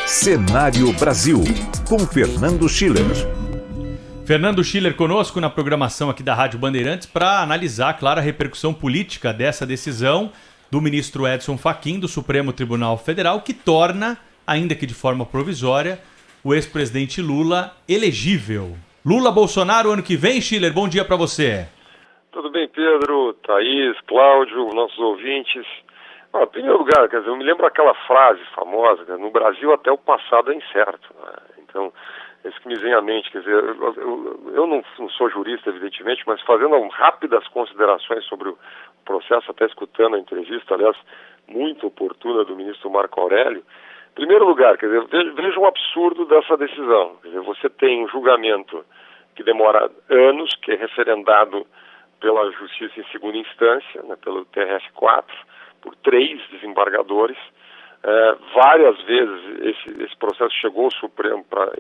Cenário Brasil, com Fernando Schiller. Fernando Schiller conosco na programação aqui da Rádio Bandeirantes para analisar, claro, a repercussão política dessa decisão do ministro Edson Fachin do Supremo Tribunal Federal, que torna, ainda que de forma provisória, o ex-presidente Lula elegível. Lula-Bolsonaro ano que vem, Schiller, bom dia para você. Tudo bem, Pedro, Thaís, Cláudio, nossos ouvintes. Em primeiro lugar, quer dizer, eu me lembro aquela frase famosa, né? No Brasil até o passado é incerto. Né? Então, isso que me vem à mente, quer dizer, eu não sou jurista, evidentemente, mas fazendo rápidas considerações sobre o processo, até escutando a entrevista, aliás, muito oportuna do ministro Marco Aurélio. Em primeiro lugar, quer dizer, veja um absurdo dessa decisão. Quer dizer, você tem um julgamento que demora anos, que é referendado pela Justiça em segunda instância, né, pelo TRF4, por 3 desembargadores. Várias vezes esse processo chegou ao Supremo para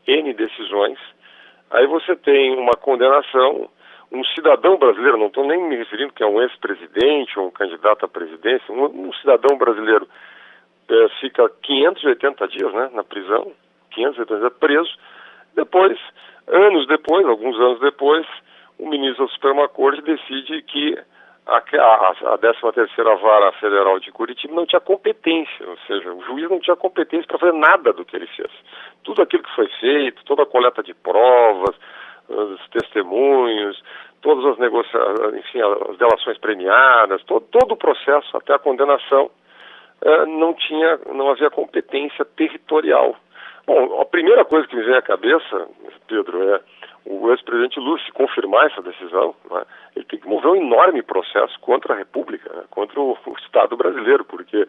N decisões. Aí você tem uma condenação, um cidadão brasileiro, não estou nem me referindo que é um ex-presidente ou um candidato à presidência, um cidadão brasileiro fica 580 dias, né, na prisão, 580 dias preso. Depois, alguns anos depois, o ministro da Suprema Corte decide que a 13ª Vara Federal de Curitiba não tinha competência, ou seja, o juiz não tinha competência para fazer nada do que ele fez. Tudo aquilo que foi feito, toda a coleta de provas, os testemunhos, todas as negociações, enfim, as delações premiadas, todo o processo até a condenação, não havia competência territorial. Bom, a primeira coisa que me vem à cabeça, Pedro, é o ex-presidente Lula, se confirmar essa decisão, né, ele tem que mover um enorme processo contra a República, né, contra o Estado brasileiro, porque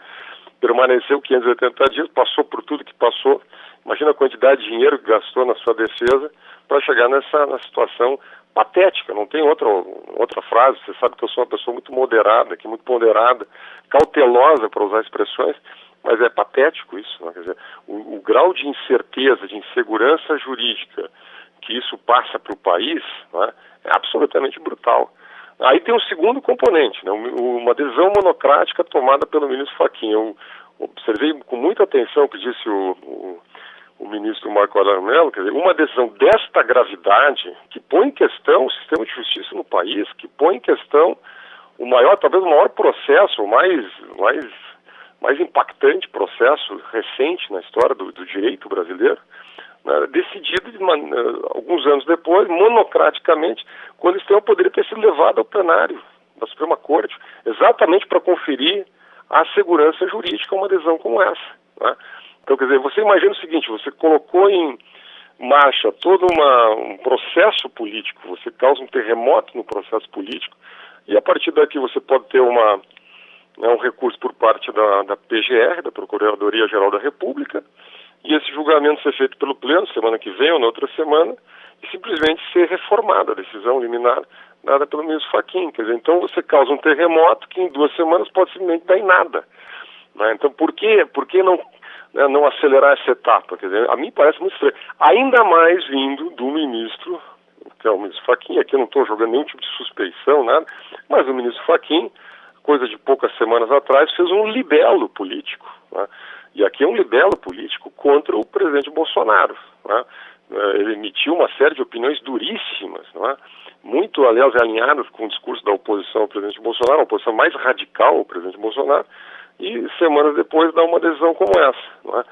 permaneceu 580 dias, passou por tudo que passou. Imagina a quantidade de dinheiro que gastou na sua defesa para chegar na situação patética. Não tem outra frase. Você sabe que eu sou uma pessoa muito moderada, muito ponderada, cautelosa, para usar expressões, mas é patético isso, né? Quer dizer, o grau de incerteza, de insegurança jurídica que isso passa para o país, né, é absolutamente brutal. Aí tem um segundo componente, né, uma decisão monocrática tomada pelo ministro Fachin. Eu observei com muita atenção o que disse o ministro Marco Aurélio Mello, quer dizer, uma decisão desta gravidade que põe em questão o sistema de justiça no país, que põe em questão talvez o maior processo, o mais impactante processo recente na história do direito brasileiro, né, decidido alguns anos depois, monocraticamente, quando esse tema poderia ter sido levado ao plenário da Suprema Corte, exatamente para conferir a segurança jurídica uma decisão como essa. Né? Então, quer dizer, você imagina o seguinte, você colocou em marcha todo um processo político, você causa um terremoto no processo político, e a partir daqui você pode ter um recurso por parte da PGR, da Procuradoria-Geral da República, e esse julgamento ser feito pelo Pleno, semana que vem ou na outra semana, e simplesmente ser reformada a decisão liminar dada pelo ministro Fachin. Quer dizer, então você causa um terremoto que em 2 semanas pode simplesmente dar em nada. Né? Então por que não acelerar essa etapa? Quer dizer, a mim parece muito estranho. Ainda mais vindo do ministro, que é o ministro Fachin, aqui eu não estou jogando nenhum tipo de suspeição, nada, mas o ministro Fachin, coisa de poucas semanas atrás, fez um libelo político, né? E aqui é um libelo político contra o presidente Bolsonaro, né? Ele emitiu uma série de opiniões duríssimas, não é? Muito, aliás, alinhadas com o discurso da oposição ao presidente Bolsonaro, a oposição mais radical ao presidente Bolsonaro, e semanas depois dá uma decisão como essa. Não é?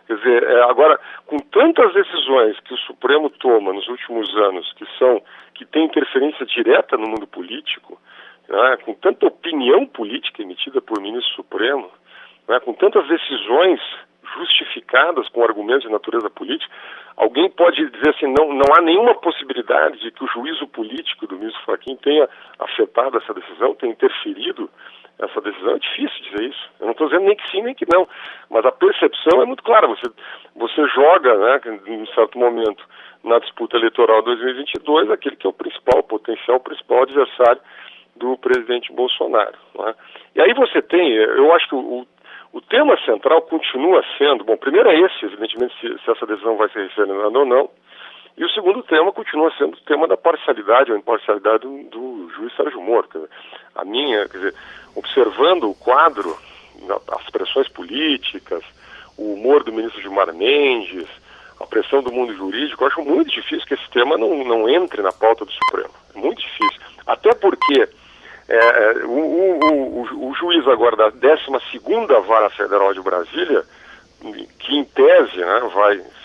Quer dizer, agora, com tantas decisões que o Supremo toma nos últimos anos, que tem interferência direta no mundo político, né, com tanta opinião política emitida por ministro Supremo, né, com tantas decisões justificadas com argumentos de natureza política, alguém pode dizer assim, não há nenhuma possibilidade de que o juízo político do ministro Fachin tenha afetado essa decisão, tenha interferido essa decisão. É difícil dizer isso. Eu não estou dizendo nem que sim, nem que não. Mas a percepção é muito clara. Você joga, né, em um certo momento, na disputa eleitoral 2022, aquele que é o potencial principal adversário do presidente Bolsonaro. Né? E aí você tem, eu acho que o tema central continua sendo, bom, primeiro é esse, evidentemente, se essa decisão vai ser referendada ou não, e o segundo tema continua sendo o tema da parcialidade ou imparcialidade do juiz Sérgio Moro. Quer dizer, observando o quadro as pressões políticas, o humor do ministro Gilmar Mendes, a pressão do mundo jurídico, eu acho muito difícil que esse tema não entre na pauta do Supremo. É muito difícil. Até porque o juiz agora da 12ª Vara Federal de Brasília, que em tese, né,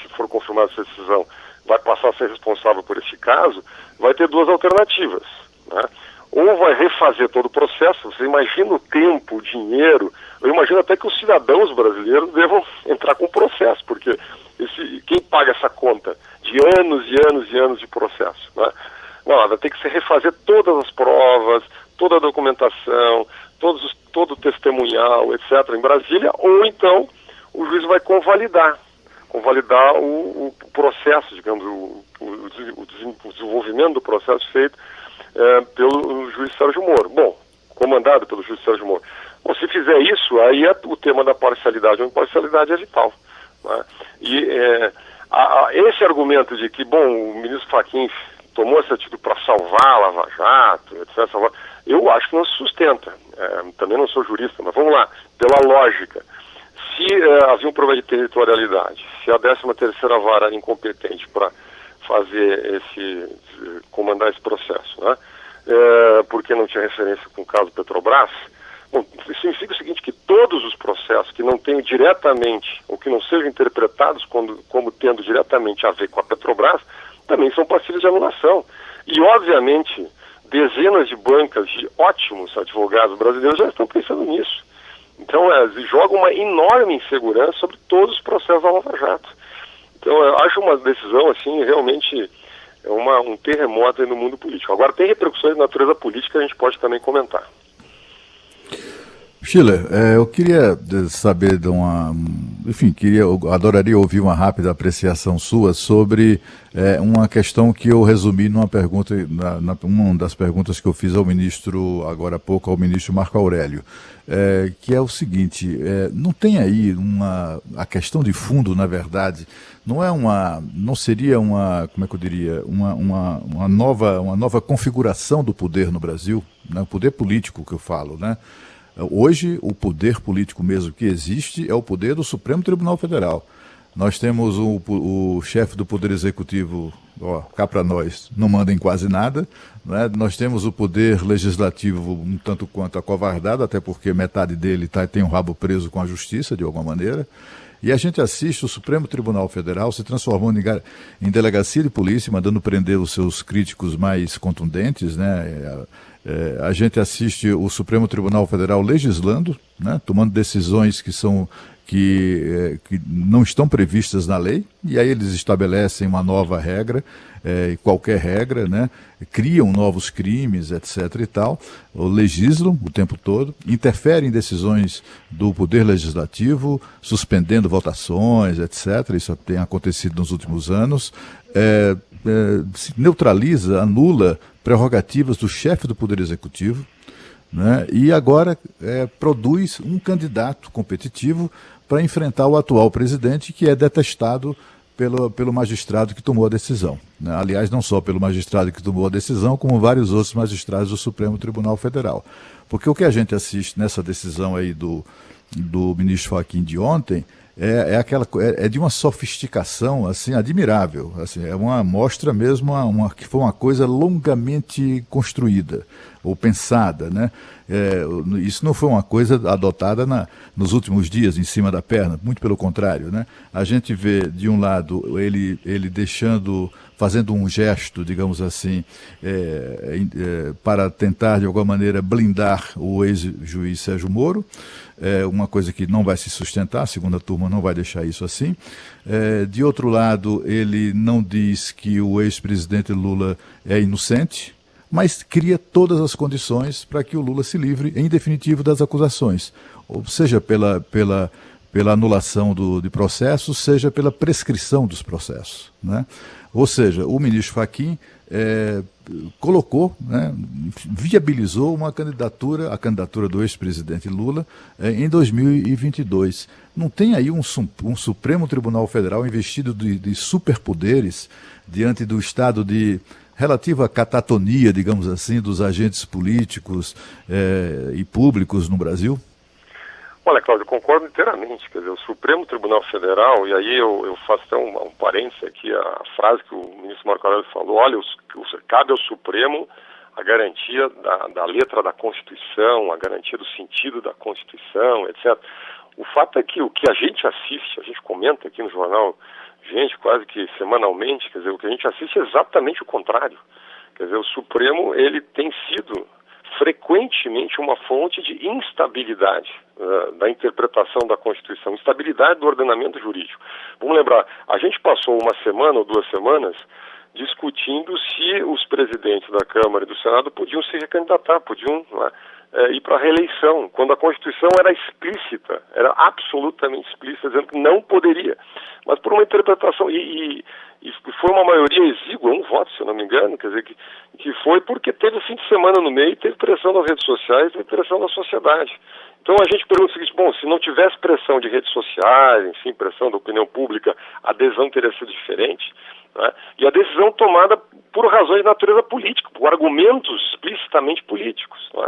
se for confirmada essa decisão, vai passar a ser responsável por esse caso, vai ter duas alternativas, né? Ou vai refazer todo o processo, você imagina o tempo, o dinheiro, eu imagino até que os cidadãos brasileiros devam entrar com o processo, porque quem paga essa conta de anos e anos e anos de processo, né? Não, vai ter que se refazer todas as provas, toda a documentação, todo o testemunhal, etc., em Brasília, ou então o juiz vai convalidar o processo, digamos, o desenvolvimento do processo feito pelo juiz Sérgio Moro. Bom, comandado pelo juiz Sérgio Moro. Bom, se fizer isso, aí o tema da parcialidade ou imparcialidade é vital, né? E esse argumento de que, bom, o ministro Fachin tomou essa atitude para salvar a Lava Jato, etc., eu acho que não se sustenta. Também não sou jurista, mas vamos lá, pela lógica. Se havia um problema de territorialidade, se a 13ª Vara era incompetente para comandar esse processo, né? Porque não tinha referência com o caso Petrobras, bom, significa o seguinte, que todos os processos que não tenham diretamente, ou que não sejam interpretados como tendo diretamente a ver com a Petrobras, também são passíveis de anulação. E, obviamente, dezenas de bancas de ótimos advogados brasileiros já estão pensando nisso. Então, joga uma enorme insegurança sobre todos os processos da Lava Jato. Então, eu acho uma decisão, assim, realmente um terremoto aí no mundo político. Agora, tem repercussões de natureza política que a gente pode também comentar. Schiller, eu queria saber eu adoraria ouvir uma rápida apreciação sua sobre uma questão que eu resumi numa pergunta, uma das perguntas que eu fiz ao ministro, agora há pouco, ao ministro Marco Aurélio, que é o seguinte, não tem aí a questão de fundo, na verdade, não seria como é que eu diria, uma nova configuração do poder no Brasil, né, o poder político que eu falo, né? Hoje, o poder político mesmo que existe é o poder do Supremo Tribunal Federal. Nós temos o chefe do Poder Executivo, cá para nós, não manda em quase nada, né? Nós temos o Poder Legislativo um tanto quanto acovardado, até porque metade dele tem um rabo preso com a Justiça, de alguma maneira. E a gente assiste o Supremo Tribunal Federal se transformando em delegacia de polícia, mandando prender os seus críticos mais contundentes, né? A gente assiste o Supremo Tribunal Federal legislando, né, tomando decisões que não estão previstas na lei, e aí eles estabelecem uma nova regra, qualquer regra, né, criam novos crimes, etc. e tal, legislam o tempo todo, interferem em decisões do Poder Legislativo, suspendendo votações, etc. Isso tem acontecido nos últimos anos. Se neutraliza, anula prerrogativas do chefe do Poder Executivo, né, e agora produz um candidato competitivo para enfrentar o atual presidente, que é detestado pelo magistrado que tomou a decisão, né? Aliás, não só pelo magistrado que tomou a decisão, como vários outros magistrados do Supremo Tribunal Federal. Porque o que a gente assiste nessa decisão aí do ministro Fachin de ontem é de uma sofisticação assim admirável, assim, mostra mesmo que foi uma coisa longamente construída ou pensada, né? Isso não foi uma coisa adotada nos últimos dias em cima da perna, muito pelo contrário, né? A gente vê de um lado ele fazendo um gesto, digamos assim, para tentar de alguma maneira blindar o ex-juiz Sérgio Moro, uma coisa que não vai se sustentar, a segunda turma não vai deixar isso assim. De outro lado, ele não diz que o ex-presidente Lula é inocente, mas cria todas as condições para que o Lula se livre, em definitivo, das acusações, ou seja, pela anulação de processos, seja pela prescrição dos processos, né? Ou seja, o ministro Fachin colocou, né, viabilizou a candidatura do ex-presidente Lula em 2022. Não tem aí um Supremo Tribunal Federal investido de superpoderes diante do estado de relativa catatonia, digamos assim, dos agentes políticos e públicos no Brasil? Olha, Cláudio, eu concordo inteiramente. Quer dizer, o Supremo Tribunal Federal, e aí eu faço até um parênteses aqui, a frase que o ministro Marco Aurélio falou, olha, cabe ao Supremo a garantia da letra da Constituição, a garantia do sentido da Constituição, etc. O fato é que o que a gente assiste, a gente comenta aqui no jornal, gente, quase que semanalmente, quer dizer, o que a gente assiste é exatamente o contrário. Quer dizer, o Supremo, ele tem sido frequentemente uma fonte de instabilidade da interpretação da Constituição, instabilidade do ordenamento jurídico. Vamos lembrar, a gente passou uma semana ou 2 semanas discutindo se os presidentes da Câmara e do Senado podiam se recandidatar, podiam ir para a reeleição, quando a Constituição era explícita, era absolutamente explícita, dizendo que não poderia. Mas por uma interpretação, e foi uma maioria exígua, 1 voto, se eu não me engano, quer dizer, que foi porque teve o fim de semana no meio, teve pressão das redes sociais, teve pressão da sociedade. Então a gente pergunta o seguinte, bom, se não tivesse pressão de redes sociais, enfim, pressão da opinião pública, a adesão teria sido diferente, né? E a decisão tomada por razões de natureza política, por argumentos explicitamente políticos, né?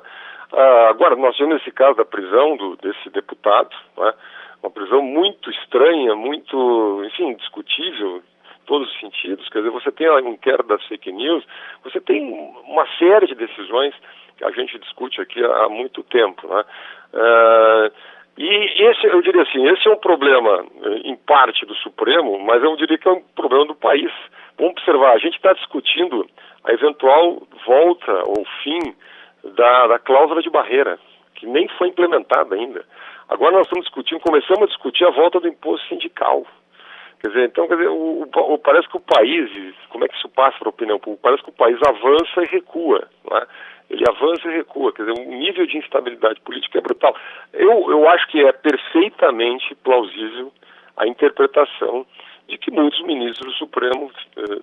Agora, nós vemos esse caso da prisão desse deputado, né? Uma prisão muito estranha, muito, enfim, discutível em todos os sentidos. Quer dizer, você tem o inquérito das fake news, você tem uma série de decisões que a gente discute aqui há muito tempo, né? E esse, eu diria assim, esse é um problema em parte do Supremo, mas eu diria que é um problema do país. Vamos observar, a gente está discutindo a eventual volta ou fim da cláusula de barreira, que nem foi implementada ainda. Agora nós estamos discutindo, começamos a discutir a volta do imposto sindical. Quer dizer, então, parece que o país, como é que isso passa para a opinião pública? Parece que o país avança e recua, não é? Ele avança e recua, quer dizer, o nível de instabilidade política é brutal. Eu acho que é perfeitamente plausível a interpretação de que muitos ministros do Supremo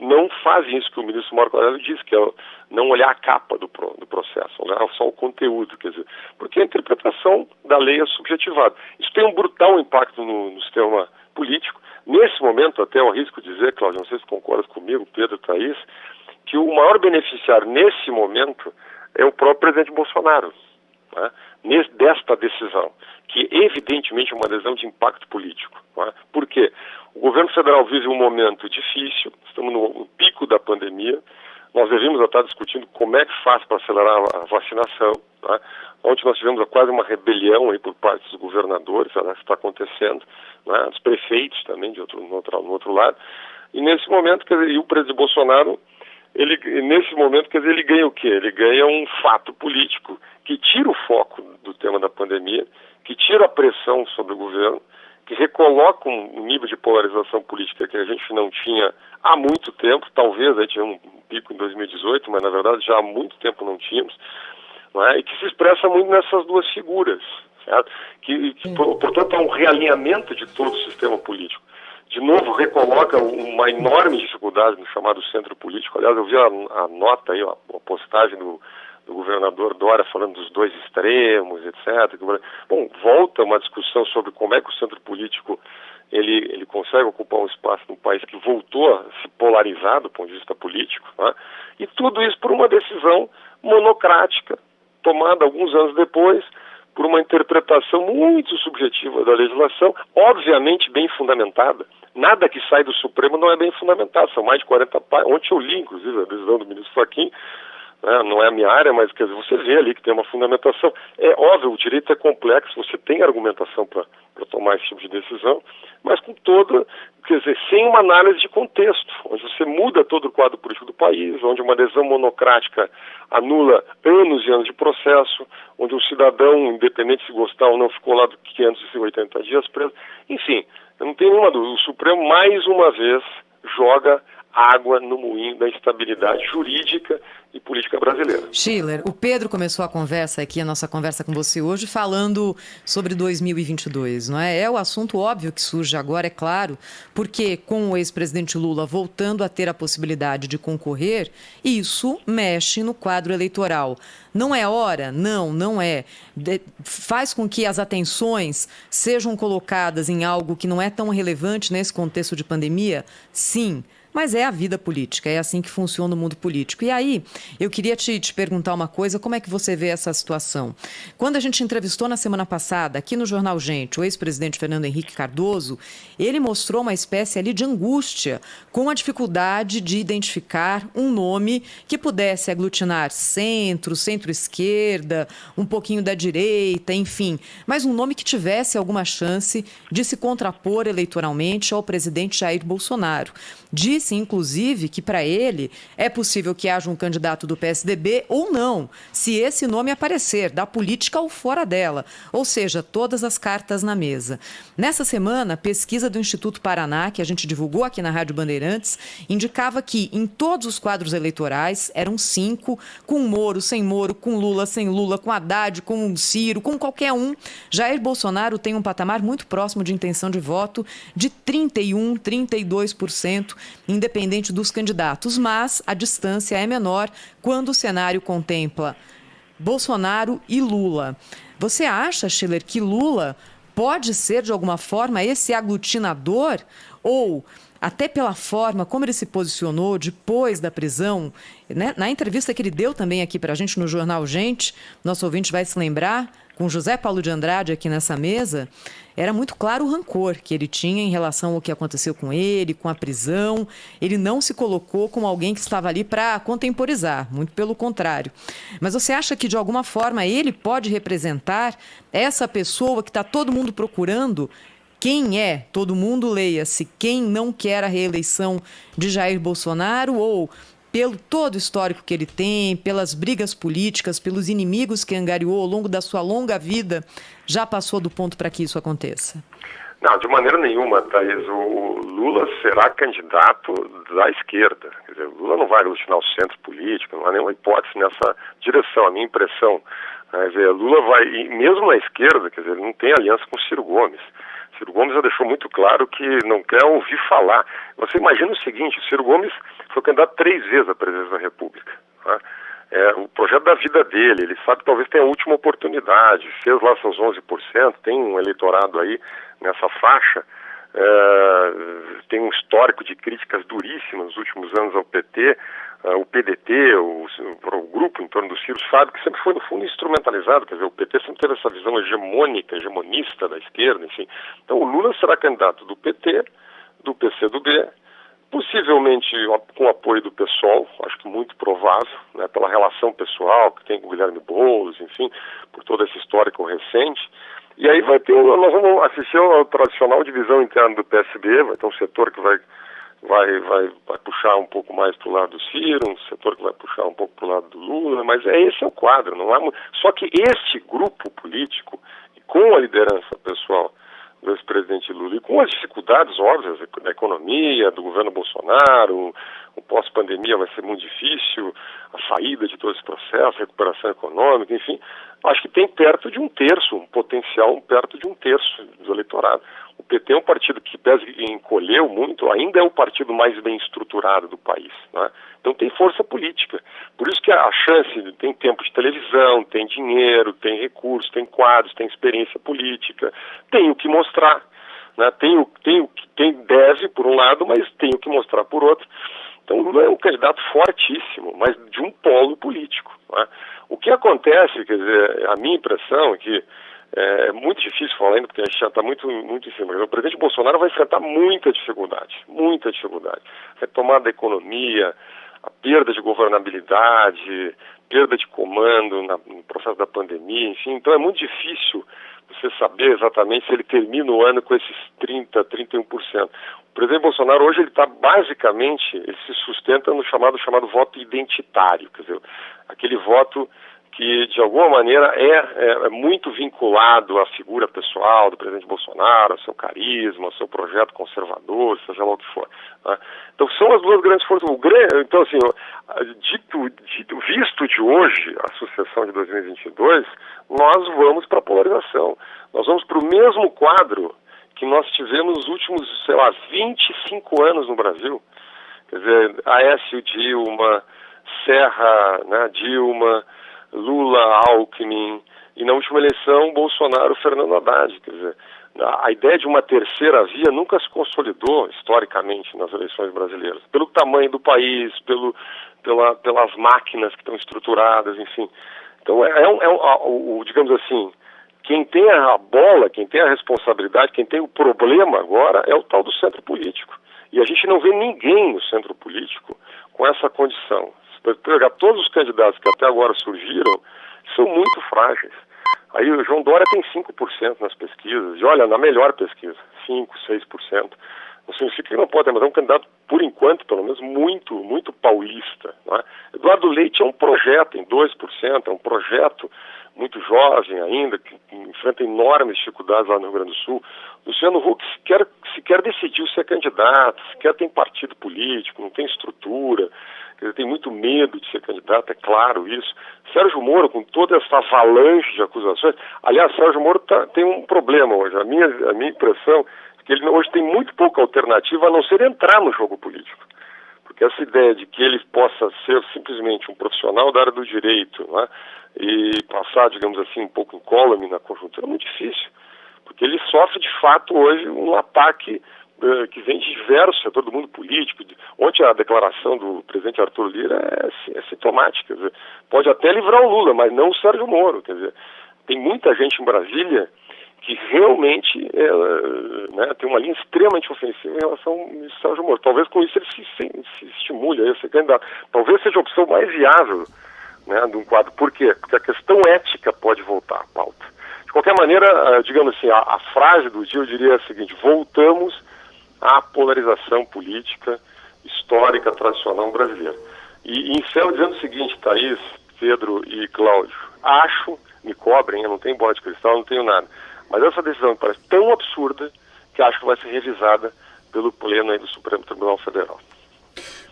não fazem isso que o ministro Marco Aurélio disse, que é não olhar a capa do processo, olhar só o conteúdo, quer dizer, porque a interpretação da lei é subjetivada. Isso tem um brutal impacto no sistema político. Nesse momento, até eu arrisco dizer, Cláudio, não sei se concorda comigo, Pedro, Thaís, que o maior beneficiário nesse momento é o próprio presidente Bolsonaro, né, desta decisão, que evidentemente é uma decisão de impacto político. Né? Por quê? O governo federal vive um momento difícil, estamos no pico da pandemia, nós devíamos estar discutindo como é que faz para acelerar a vacinação. Né? Ontem nós tivemos quase uma rebelião aí por parte dos governadores, ela está acontecendo, né? Dos prefeitos também, no outro lado. E nesse momento, quer dizer, e o presidente Bolsonaro, nesse momento, quer dizer, ele ganha o quê? Ele ganha um fato político que tira o foco do tema da pandemia, que tira a pressão sobre o governo, que recoloca um nível de polarização política que a gente não tinha há muito tempo, talvez aí tinha um pico em 2018, mas na verdade já há muito tempo não tínhamos, não é? E que se expressa muito nessas duas figuras, certo? Portanto, é um realinhamento de todo o sistema político. De novo, recoloca uma enorme dificuldade no chamado centro político. Aliás, eu vi a nota aí, a postagem do governador Dória falando dos 2 extremos, etc. Bom, volta uma discussão sobre como é que o centro político ele consegue ocupar um espaço num país que voltou a se polarizar do ponto de vista político, né? E tudo isso por uma decisão monocrática, tomada alguns anos depois, por uma interpretação muito subjetiva da legislação, obviamente bem fundamentada. Nada que sai do Supremo não é bem fundamentado, são mais de 40 páginas. Ontem eu li, inclusive, a decisão do ministro Fachin, né? Não é a minha área, mas quer dizer, você vê ali que tem uma fundamentação. É óbvio, o direito é complexo, você tem argumentação para tomar esse tipo de decisão, mas com toda, quer dizer, sem uma análise de contexto, onde você muda todo o quadro político do país, onde uma decisão monocrática anula anos e anos de processo, onde um cidadão, independente se gostar ou não, ficou lá 580 dias preso. Enfim, eu não tenho nenhuma dúvida, o Supremo mais uma vez joga água no moinho da instabilidade jurídica e política brasileira. Schiller, o Pedro começou a nossa conversa com você hoje, falando sobre 2022, não é? É o assunto óbvio que surge agora, é claro, porque com o ex-presidente Lula voltando a ter a possibilidade de concorrer, isso mexe no quadro eleitoral Não é hora? Não, não é. Faz com que as atenções sejam colocadas em algo que não é tão relevante nesse contexto de pandemia? Sim. Mas é a vida política, é assim que funciona o mundo político. E aí, eu queria te perguntar uma coisa, como é que você vê essa situação? Quando a gente entrevistou na semana passada, aqui no Jornal Gente, o ex-presidente Fernando Henrique Cardoso, ele mostrou uma espécie ali de angústia com a dificuldade de identificar um nome que pudesse aglutinar centro, centro-esquerda, um pouquinho da direita, enfim, mas um nome que tivesse alguma chance de se contrapor eleitoralmente ao presidente Jair Bolsonaro. Disse, inclusive, que para ele é possível que haja um candidato do PSDB ou não, se esse nome aparecer, da política ou fora dela, ou seja, todas as cartas na mesa. Nessa semana, a pesquisa do Instituto Paraná, que a gente divulgou aqui na Rádio Bandeirantes, indicava que em todos os quadros eleitorais, eram 5, com Moro, sem Moro, com Lula, sem Lula, com Haddad, com Ciro, com qualquer um, Jair Bolsonaro tem um patamar muito próximo de intenção de voto de 31%, 32%, independente dos candidatos, mas a distância é menor quando o cenário contempla Bolsonaro e Lula. Você acha, Schiller, que Lula pode ser, de alguma forma, esse aglutinador? Ou, até pela forma como ele se posicionou depois da prisão, né? Na entrevista que ele deu também aqui para a gente no Jornal Gente, nosso ouvinte vai se lembrar, com José Paulo de Andrade aqui nessa mesa, era muito claro o rancor que ele tinha em relação ao que aconteceu com ele, com a prisão. Ele não se colocou como alguém que estava ali para contemporizar, muito pelo contrário. Mas você acha que, de alguma forma, ele pode representar essa pessoa que está todo mundo procurando? Quem é? Todo mundo, leia-se, quem não quer a reeleição de Jair Bolsonaro ou, pelo todo o histórico que ele tem, pelas brigas políticas, pelos inimigos que angariou ao longo da sua longa vida, já passou do ponto para que isso aconteça? Não, de maneira nenhuma, Thaís. O Lula será candidato da esquerda. Quer dizer, o Lula não vai aglutinar o centro político, não há nenhuma hipótese nessa direção. A minha impressão, quer dizer, Lula vai, e mesmo na esquerda, quer dizer, ele não tem aliança com Ciro Gomes. Ciro Gomes já deixou muito claro que não quer ouvir falar. Você imagina o seguinte, o Ciro Gomes foi candidato 3 vezes à presidência da República. Tá? É o projeto da vida dele, ele sabe que talvez tenha a última oportunidade, fez lá seus 11%, tem um eleitorado aí nessa faixa, tem um histórico de críticas duríssimas nos últimos anos ao PT, o PDT, o grupo em torno do Ciro, sabe que sempre foi, no fundo, instrumentalizado. Quer dizer, o PT sempre teve essa visão hegemonista da esquerda, enfim. Então, o Lula será candidato do PT, do PCdoB, possivelmente com apoio do PSOL, acho que muito provável, né, pela relação pessoal que tem com o Guilherme Boulos, enfim, por todo esse histórico recente. E aí nós vamos assistir ao tradicional divisão interna do PSB, vai ter um setor que vai puxar um pouco mais para o lado do Ciro, um setor que vai puxar um pouco para o lado do Lula, mas esse é o quadro. Não há Só que este grupo político, com a liderança pessoal do ex-presidente Lula e com as dificuldades óbvias da economia, do governo Bolsonaro, o pós-pandemia vai ser muito difícil, a saída de todo esse processo, a recuperação econômica, enfim, acho que tem perto de 1/3, um potencial perto de 1/3 do eleitorado. O PT é um partido que, pese em encolheu muito, ainda é o partido mais bem estruturado do país, né? Então tem força política. Por isso que a chance, tem tempo de televisão, tem dinheiro, tem recursos, tem quadros, tem experiência política, tem o que mostrar, né? Tem deve por um lado, mas tem o que mostrar por outro. Então o Lula é um candidato fortíssimo, mas de um polo político, né? O que acontece, quer dizer, a minha impressão é que é muito difícil falar ainda, porque a gente já está muito em cima. O presidente Bolsonaro vai enfrentar muita dificuldade. Retomada da economia, a perda de governabilidade, perda de comando no processo da pandemia, enfim. Então é muito difícil você saber exatamente se ele termina o ano com esses 30%, 31%. O presidente Bolsonaro hoje ele se sustenta no chamado voto identitário, quer dizer, aquele voto que de alguma maneira é muito vinculado à figura pessoal do presidente Bolsonaro, ao seu carisma, ao seu projeto conservador, seja lá o que for, né? Então são as duas grandes forças. Então, assim, visto de hoje a sucessão de 2022, nós vamos para a polarização. Nós vamos para o mesmo quadro que nós tivemos nos últimos, 25 anos no Brasil. Quer dizer, Aécio, Dilma, Serra, né, Dilma, Lula, Alckmin, e na última eleição, Bolsonaro, Fernando Haddad. Quer dizer, a ideia de uma terceira via nunca se consolidou historicamente nas eleições brasileiras, pelo tamanho do país, pelas máquinas que estão estruturadas, enfim. Então, digamos assim, quem tem a bola, quem tem a responsabilidade, quem tem o problema agora é o tal do centro político. E a gente não vê ninguém no centro político com essa condição. Se pegar todos os candidatos que até agora surgiram, são muito frágeis. Aí o João Dória tem 5% nas pesquisas, e olha, na melhor pesquisa, 5%, 6%. Não significa que não pode ter, mas é um candidato, por enquanto, pelo menos, muito paulista. Não é? Eduardo Leite é um projeto em 2%, é um projeto muito jovem ainda, que enfrenta enormes dificuldades lá no Rio Grande do Sul. Luciano Huck sequer decidiu ser candidato, sequer tem partido político, não tem estrutura, quer dizer, tem muito medo de ser candidato, é claro isso. Sérgio Moro, com toda essa avalanche de acusações, aliás, Sérgio Moro tem um problema hoje, a minha impressão é que ele hoje tem muito pouca alternativa a não ser entrar no jogo político. Porque essa ideia de que ele possa ser simplesmente um profissional da área do direito, né, e passar, digamos assim, um pouco incólume na conjuntura é muito difícil. Porque ele sofre, de fato, hoje um ataque que vem de diversos setores do mundo político. Ontem a declaração do presidente Arthur Lira é sintomática. Quer dizer, pode até livrar o Lula, mas não o Sérgio Moro. Quer dizer, tem muita gente em Brasília que realmente tem uma linha extremamente ofensiva em relação ao Sérgio Moro. Talvez com isso ele se estimule a ser candidato. Talvez seja a opção mais viável, né, de um quadro. Por quê? Porque a questão ética pode voltar à pauta. De qualquer maneira, digamos assim, a frase do dia eu diria a seguinte: voltamos à polarização política histórica, tradicional brasileira. E encerro dizendo o seguinte, Thaís, Pedro e Cláudio, me cobrem, eu não tenho bola de cristal, não tenho nada, mas essa decisão me parece tão absurda que acho que vai ser revisada pelo pleno aí do Supremo Tribunal Federal.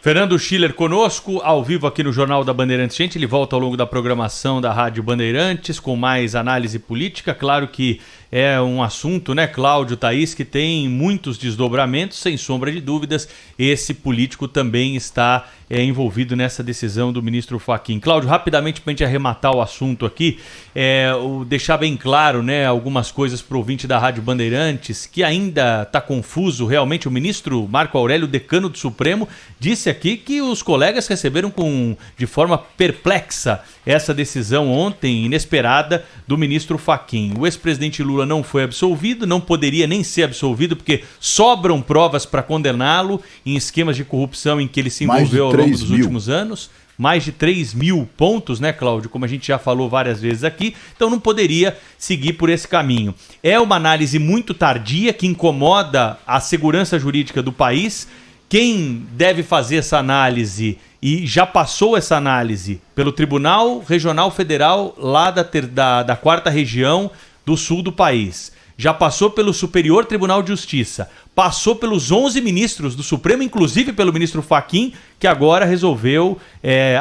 Fernando Schiller conosco, ao vivo aqui no Jornal da Bandeirantes. Gente, ele volta ao longo da programação da Rádio Bandeirantes com mais análise política. Claro que é um assunto, né, Cláudio, Thaís, que tem muitos desdobramentos, sem sombra de dúvidas. Esse político também está envolvido nessa decisão do ministro Fachin. Cláudio, rapidamente para a gente arrematar o assunto aqui, deixar bem claro, né, algumas coisas para o ouvinte da Rádio Bandeirantes, que ainda está confuso. Realmente, o ministro Marco Aurélio, decano do Supremo, disse aqui que os colegas receberam de forma perplexa essa decisão ontem, inesperada, do ministro Fachin. O ex-presidente Lula não foi absolvido, não poderia nem ser absolvido, porque sobram provas para condená-lo em esquemas de corrupção em que ele se envolveu ao longo dos últimos anos. Mais de 3.000 pontos, né, Cláudio? Como a gente já falou várias vezes aqui. Então não poderia seguir por esse caminho. É uma análise muito tardia que incomoda a segurança jurídica do país. Quem deve fazer essa análise e já passou essa análise pelo Tribunal Regional Federal lá da 4ª Região do Sul do país, já passou pelo Superior Tribunal de Justiça, passou pelos 11 ministros do Supremo, inclusive pelo ministro Fachin, que agora resolveu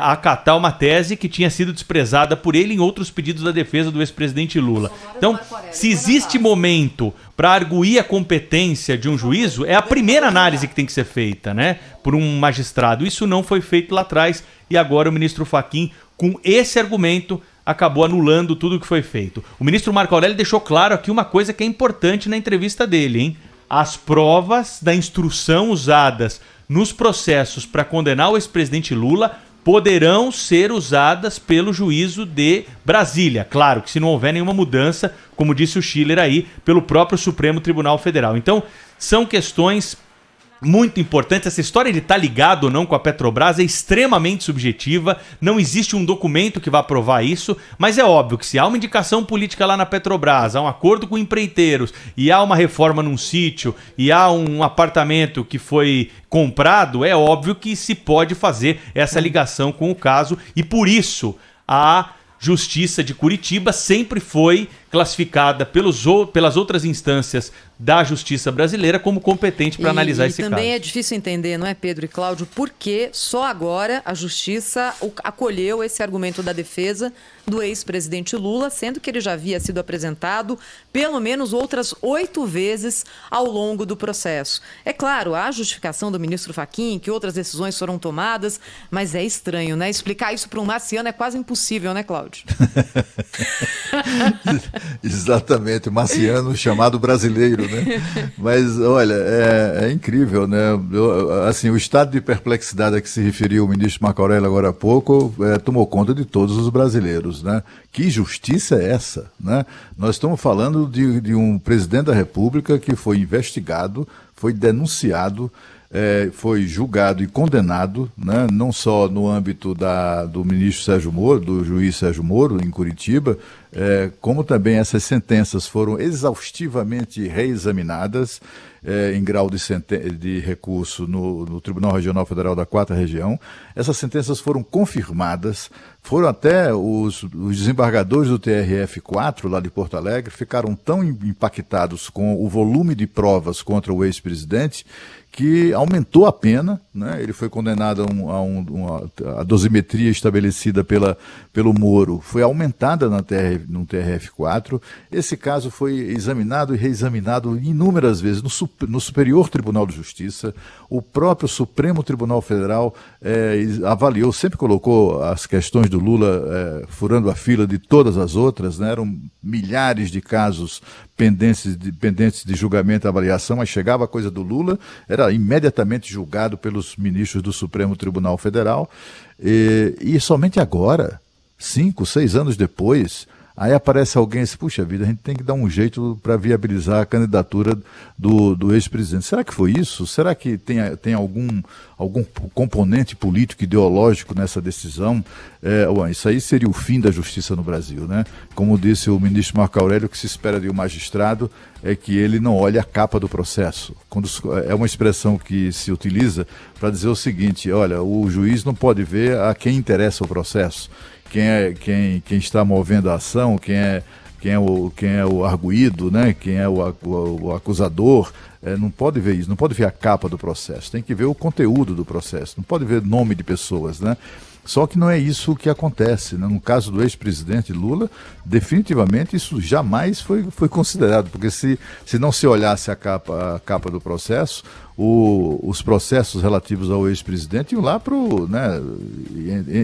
acatar uma tese que tinha sido desprezada por ele em outros pedidos da defesa do ex-presidente Lula. Então, se existe momento para arguir a competência de um juízo, é a primeira análise que tem que ser feita, né, por um magistrado. Isso não foi feito lá atrás e agora o ministro Fachin, com esse argumento, acabou anulando tudo o que foi feito. O ministro Marco Aurélio deixou claro aqui uma coisa que é importante na entrevista dele, hein? As provas da instrução usadas nos processos para condenar o ex-presidente Lula poderão ser usadas pelo juízo de Brasília. Claro que se não houver nenhuma mudança, como disse o Schiller aí, pelo próprio Supremo Tribunal Federal. Então, são questões muito importante. Essa história de estar ligado ou não com a Petrobras é extremamente subjetiva, não existe um documento que vá provar isso, mas é óbvio que se há uma indicação política lá na Petrobras, há um acordo com empreiteiros e há uma reforma num sítio e há um apartamento que foi comprado, é óbvio que se pode fazer essa ligação com o caso e por isso a Justiça de Curitiba sempre foi classificada pelas outras instâncias da justiça brasileira como competente para analisar esse caso. E também é difícil entender, não é, Pedro e Cláudio, por que só agora a justiça acolheu esse argumento da defesa do ex-presidente Lula, sendo que ele já havia sido apresentado pelo menos outras 8 vezes ao longo do processo. É claro, há a justificação do ministro Fachin, que outras decisões foram tomadas, mas é estranho, né? Explicar isso para um marciano é quase impossível, né, Cláudio? Exatamente, marciano chamado brasileiro, né? Mas, olha, é incrível, né? Assim, o estado de perplexidade a que se referiu o ministro Marco Aurélio agora há pouco tomou conta de todos os brasileiros, né? Que justiça é essa, né? Nós estamos falando de um presidente da República que foi investigado, foi denunciado, foi julgado e condenado, né, não só no âmbito do ministro Sérgio Moro, do juiz Sérgio Moro, em Curitiba, como também essas sentenças foram exaustivamente reexaminadas em grau de recurso no Tribunal Regional Federal da 4ª Região. Essas sentenças foram confirmadas, foram até os desembargadores do TRF4, lá de Porto Alegre, ficaram tão impactados com o volume de provas contra o ex-presidente que aumentou a pena, né? Ele foi condenado a dosimetria estabelecida pelo Moro, foi aumentada no TRF4. Esse caso foi examinado e reexaminado inúmeras vezes no Superior Tribunal de Justiça. O próprio Supremo Tribunal Federal avaliou, sempre colocou as questões do Lula furando a fila de todas as outras, né? Eram milhares de casos pendentes de julgamento e avaliação, mas chegava a coisa do Lula, era imediatamente julgado pelos ministros do Supremo Tribunal Federal, e somente agora, 5, 6 anos depois, aí aparece alguém e diz, puxa vida, a gente tem que dar um jeito para viabilizar a candidatura do ex-presidente. Será que foi isso? Será que tem algum componente político, ideológico nessa decisão? Isso aí seria o fim da justiça no Brasil, né? Como disse o ministro Marco Aurélio, o que se espera de um magistrado é que ele não olhe a capa do processo. É uma expressão que se utiliza para dizer o seguinte, olha, o juiz não pode ver a quem interessa o processo. Quem está movendo a ação, quem é o arguido, né? Quem é o acusador, não pode ver isso, não pode ver a capa do processo, tem que ver o conteúdo do processo, não pode ver nome de pessoas, né? Só que não é isso que acontece, né? No caso do ex-presidente Lula, definitivamente isso jamais foi considerado, porque se não se olhasse a capa do processo, os processos relativos ao ex-presidente iam lá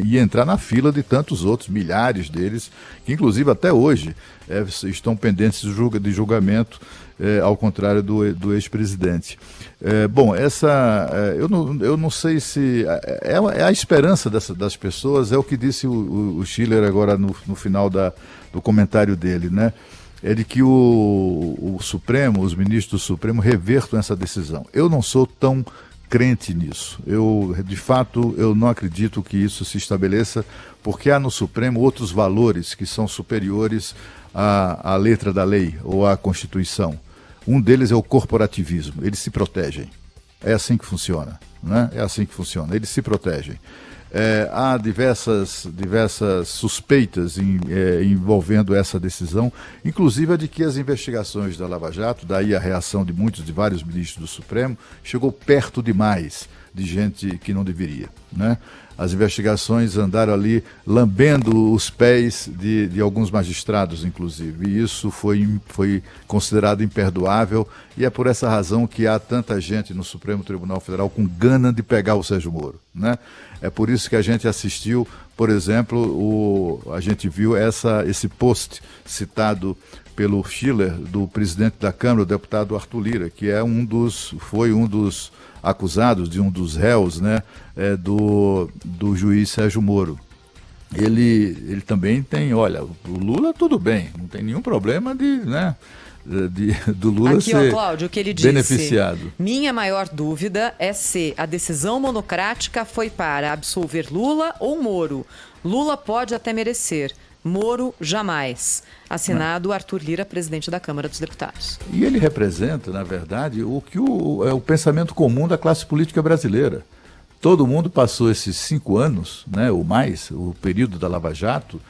ia entrar na fila de tantos outros, milhares deles, que inclusive até hoje estão pendentes de julgamento, ao contrário do ex-presidente. Eu não sei se... É a esperança das pessoas, é o que disse o Schiller agora no final do comentário dele, né? É de que o Supremo, os ministros do Supremo revertam essa decisão. Eu não sou tão crente nisso. De fato, eu não acredito que isso se estabeleça, porque há no Supremo outros valores que são superiores à letra da lei ou à Constituição. Um deles é o corporativismo. Eles se protegem. É assim que funciona, né? É assim que funciona. Eles se protegem. Há diversas suspeitas envolvendo essa decisão, inclusive a de que as investigações da Lava Jato, daí a reação de vários ministros do Supremo, chegou perto demais de gente que não deveria, né? As investigações andaram ali lambendo os pés de alguns magistrados, inclusive, e isso foi considerado imperdoável, e é por essa razão que há tanta gente no Supremo Tribunal Federal com gana de pegar o Sérgio Moro, né? É por isso que a gente assistiu, por exemplo, a gente viu esse post citado pelo Schiller, do presidente da Câmara, o deputado Arthur Lira, que foi um dos acusados, de um dos réus, né, do juiz Sérgio Moro. Ele também tem, olha, o Lula tudo bem, não tem nenhum problema do Lula aqui, ser Cláudio, o que ele disse, beneficiado. Minha maior dúvida é se a decisão monocrática foi para absolver Lula ou Moro. Lula pode até merecer, Moro jamais. Assinado Arthur Lira, presidente da Câmara dos Deputados. E ele representa, na verdade, o pensamento comum da classe política brasileira. Todo mundo passou esses 5 anos, né, ou mais, o período da Lava Jato,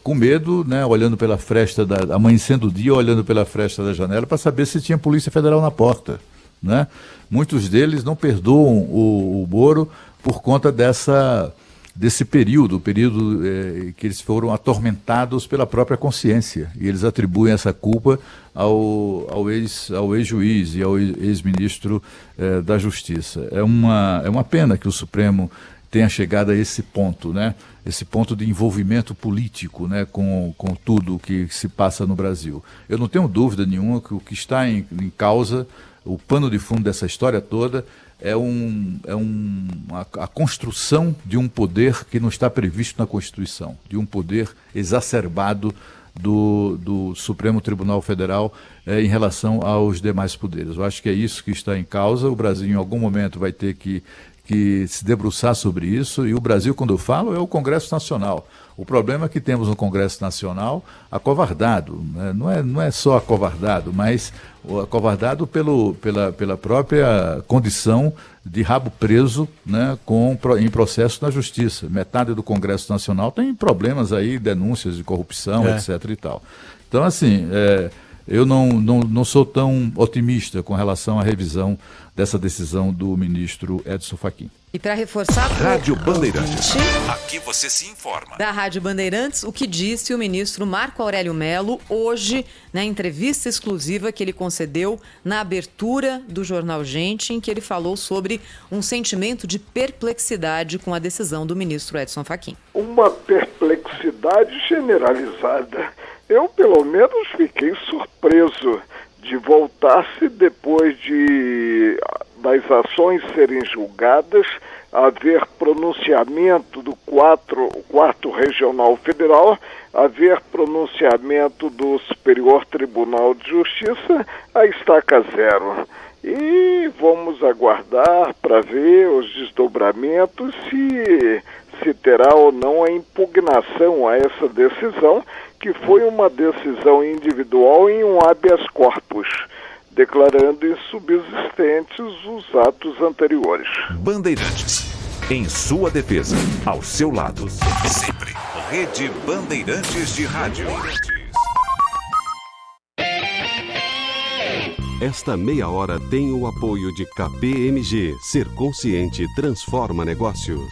com medo, né, olhando pela fresta, amanhecendo o dia, olhando pela fresta da janela para saber se tinha Polícia Federal na porta, né? Muitos deles não perdoam o Moro por conta desse período que eles foram atormentados pela própria consciência, e eles atribuem essa culpa ao ex-juiz e ao ex-ministro da Justiça. É uma pena que o Supremo tenha chegado a esse ponto, né? Esse ponto de envolvimento político, né, com tudo o que se passa no Brasil. Eu não tenho dúvida nenhuma que o que está em causa, o pano de fundo dessa história toda, é a construção de um poder que não está previsto na Constituição, de um poder exacerbado do Supremo Tribunal Federal em relação aos demais poderes. Eu acho que é isso que está em causa. O Brasil, em algum momento, vai ter que se debruçar sobre isso, e o Brasil, quando eu falo, é o Congresso Nacional. O problema é que temos no Congresso Nacional acovardado, né? Não é só acovardado, mas acovardado pela própria condição de rabo preso, né, em processo na Justiça. Metade do Congresso Nacional tem problemas aí, denúncias de corrupção, etc. e tal. Então, assim, eu não sou tão otimista com relação à revisão dessa decisão do ministro Edson Fachin. E para reforçar... Rádio Bandeirantes. Aqui você se informa. Da Rádio Bandeirantes, o que disse o ministro Marco Aurélio Mello hoje, na entrevista exclusiva que ele concedeu na abertura do jornal Gente, em que ele falou sobre um sentimento de perplexidade com a decisão do ministro Edson Fachin. Uma perplexidade generalizada. Eu, pelo menos, fiquei surpreso de voltar-se depois das ações serem julgadas, haver pronunciamento do quarto Regional Federal, haver pronunciamento do Superior Tribunal de Justiça, a estaca zero. E vamos aguardar para ver os desdobramentos, se terá ou não a impugnação a essa decisão, que foi uma decisão individual em um habeas corpus, declarando insubsistentes os atos anteriores. Bandeirantes, em sua defesa, ao seu lado, sempre. Rede Bandeirantes de Rádio. Esta meia hora tem o apoio de KPMG. Ser consciente transforma negócios.